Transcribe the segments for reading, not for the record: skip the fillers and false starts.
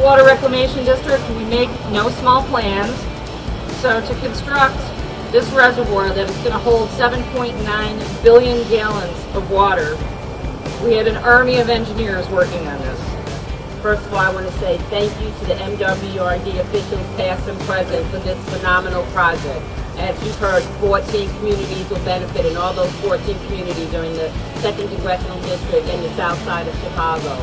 Water Reclamation District, we make no small plans. So to construct this reservoir that is going to hold 7.9 billion gallons of water, we had an army of engineers working on this. First of all, I want to say thank you to the MWRD officials, past and present, for this phenomenal project. As you've heard, 14 communities will benefit, and all those 14 communities are in the 2nd Congressional District and the south side of Chicago.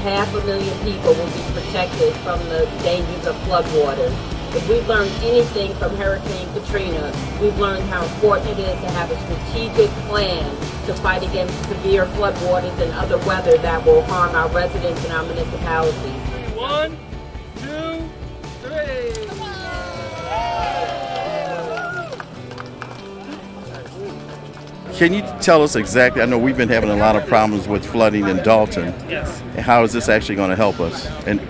500,000 people will be protected from the dangers of floodwaters. If we've learned anything from Hurricane Katrina, we've learned how important it is to have a strategic plan to fight against severe floodwaters and other weather that will harm our residents and our municipalities. 1, 2, 3. Can you tell us exactly, I know we've been having a lot of problems with flooding in Dalton. Yes. How is this actually going to help us? And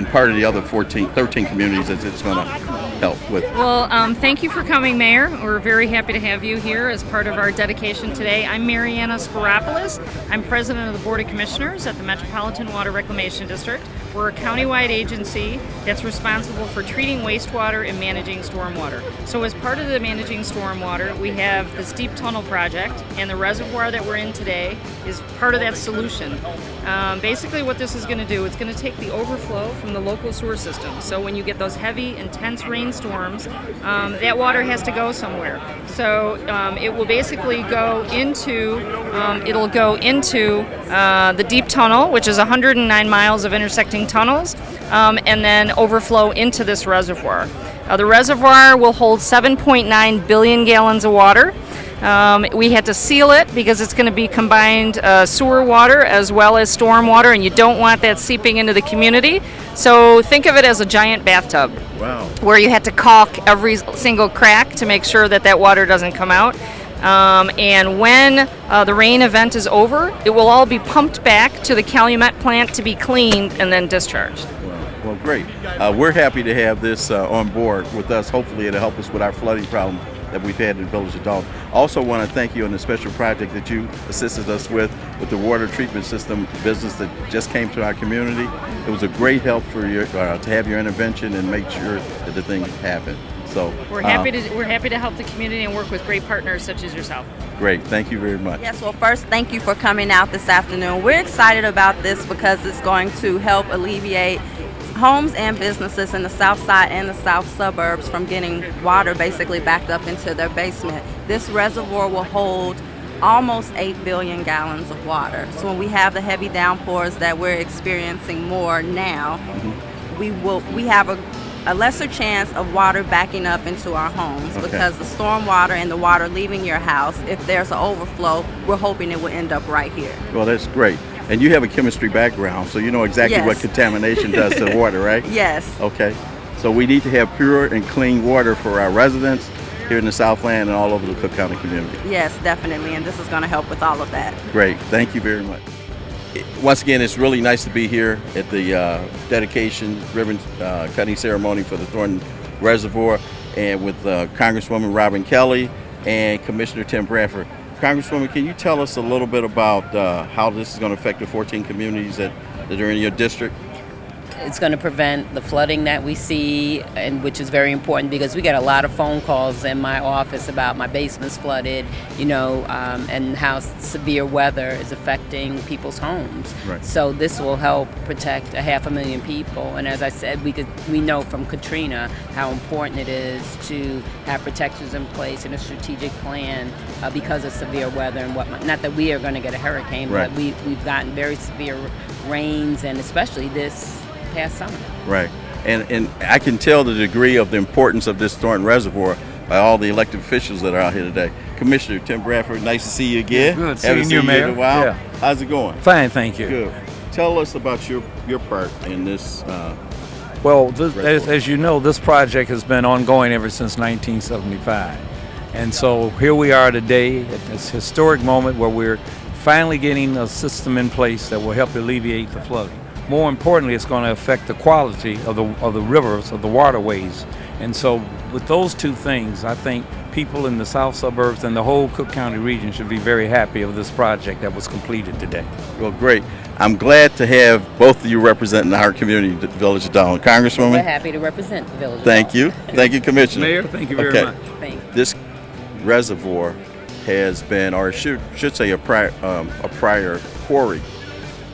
part of the other 13 communities that it's going to help with? Well, thank you for coming, Mayor. We're very happy to have you here as part of our dedication today. I'm Mariana Sparopoulos. I'm President of the Board of Commissioners at the Metropolitan Water Reclamation District. We're a countywide agency that's responsible for treating wastewater and managing stormwater. So as part of the managing stormwater, we have this deep tunnel project, and the reservoir that we're in today is part of that solution. Basically what this is going to do, it's going to take the overflow from the local sewer system. So when you get those heavy, intense rainstorms, that water has to go somewhere. So it will basically go into, the deep tunnel, which is 109 miles of intersecting tunnels, and then overflow into this reservoir. The reservoir will hold 7.9 billion gallons of water. We had to seal it because it's going to be combined sewer water as well as storm water, and you don't want that seeping into the community. So think of it as a giant bathtub. Wow. Where you had to caulk every single crack to make sure that that water doesn't come out. And when the rain event is over, it will all be pumped back to the Calumet plant to be cleaned and then discharged. Well, great. We're happy to have this on board with us. Hopefully it'll help us with our flooding problem that we've had in the village of Dalton. Also want to thank you on the special project that you assisted us with the water treatment system business that just came to our community. It was a great help for your to have your intervention and make sure that the thing happened. So we're happy to help the community and work with great partners such as yourself. Great, thank you very much. Yes, well, first, thank you for coming out this afternoon. We're excited about this because it's going to help alleviate homes and businesses in the south side and the south suburbs from getting water basically backed up into their basement. This reservoir will hold almost 8 billion gallons of water. So when we have the heavy downpours that we're experiencing more now, we have a lesser chance of water backing up into our homes because the storm water and the water leaving your house, if there's an overflow, we're hoping it will end up right here. Well, that's great. And you have a chemistry background, so you know exactly what contamination does to water, right? Yes. Okay. So we need to have pure and clean water for our residents here in the Southland and all over the Cook County community. Yes, definitely, and this is going to help with all of that. Great. Thank you very much. Once again, it's really nice to be here at the dedication ribbon cutting ceremony for the Thornton Reservoir, and with Congresswoman Robin Kelly and Commissioner Tim Bradford. Congresswoman, can you tell us a little bit about how this is going to affect the 14 communities that are in your district? It's going to prevent the flooding that we see, and which is very important because we get a lot of phone calls in my office about my basement's flooded, and how severe weather is affecting people's homes. Right. So this will help protect 500,000 people. And as I said, we know from Katrina how important it is to have protections in place and a strategic plan because of severe weather and whatnot. Not that we are going to get a hurricane, right. But we've gotten very severe rains, and especially this past summer. Right. And I can tell the degree of the importance of this Thornton Reservoir by all the elected officials that are out here today. Commissioner Tim Bradford, nice to see you again. Good Haven't seeing you, Mayor. in a while. Yeah. How's it going? Fine, thank you. Good. Tell us about your part in this. Well, as you know, this project has been ongoing ever since 1975. And so here we are today at this historic moment where we're finally getting a system in place that will help alleviate the flooding. More importantly, it's going to affect the quality of the rivers, of the waterways. And so with those two things, I think people in the south suburbs and the whole Cook County region should be very happy of this project that was completed today. Well, great. I'm glad to have both of you representing our community, the Village of Dalton. Congresswoman? We're happy to represent the village. Thank you. Thank you, Commissioner. Mayor, thank you very Okay. much. Thank you. This reservoir has been, or should say a prior quarry,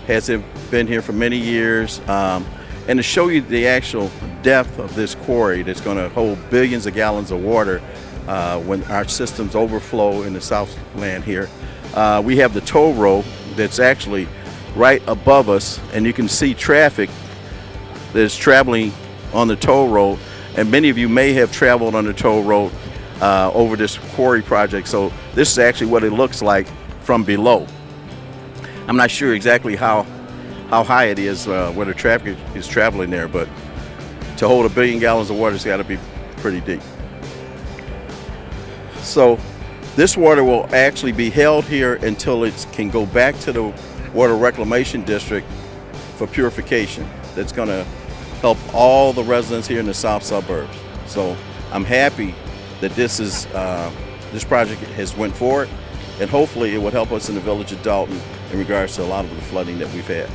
has been here for many years. And to show you the actual depth of this quarry that's going to hold billions of gallons of water when our systems overflow in the Southland here. We have the toll road that's actually right above us, and you can see traffic that's traveling on the toll road. And many of you may have traveled on the toll road over this quarry project. So this is actually what it looks like from below. I'm not sure exactly how high it is where the traffic is traveling there, but to hold 1 billion gallons of water, it's got to be pretty deep. So this water will actually be held here until it can go back to the Water Reclamation District for purification. That's going to help all the residents here in the south suburbs. So I'm happy that this project has went forward, and hopefully it will help us in the Village of Dalton in regards to a lot of the flooding that we've had.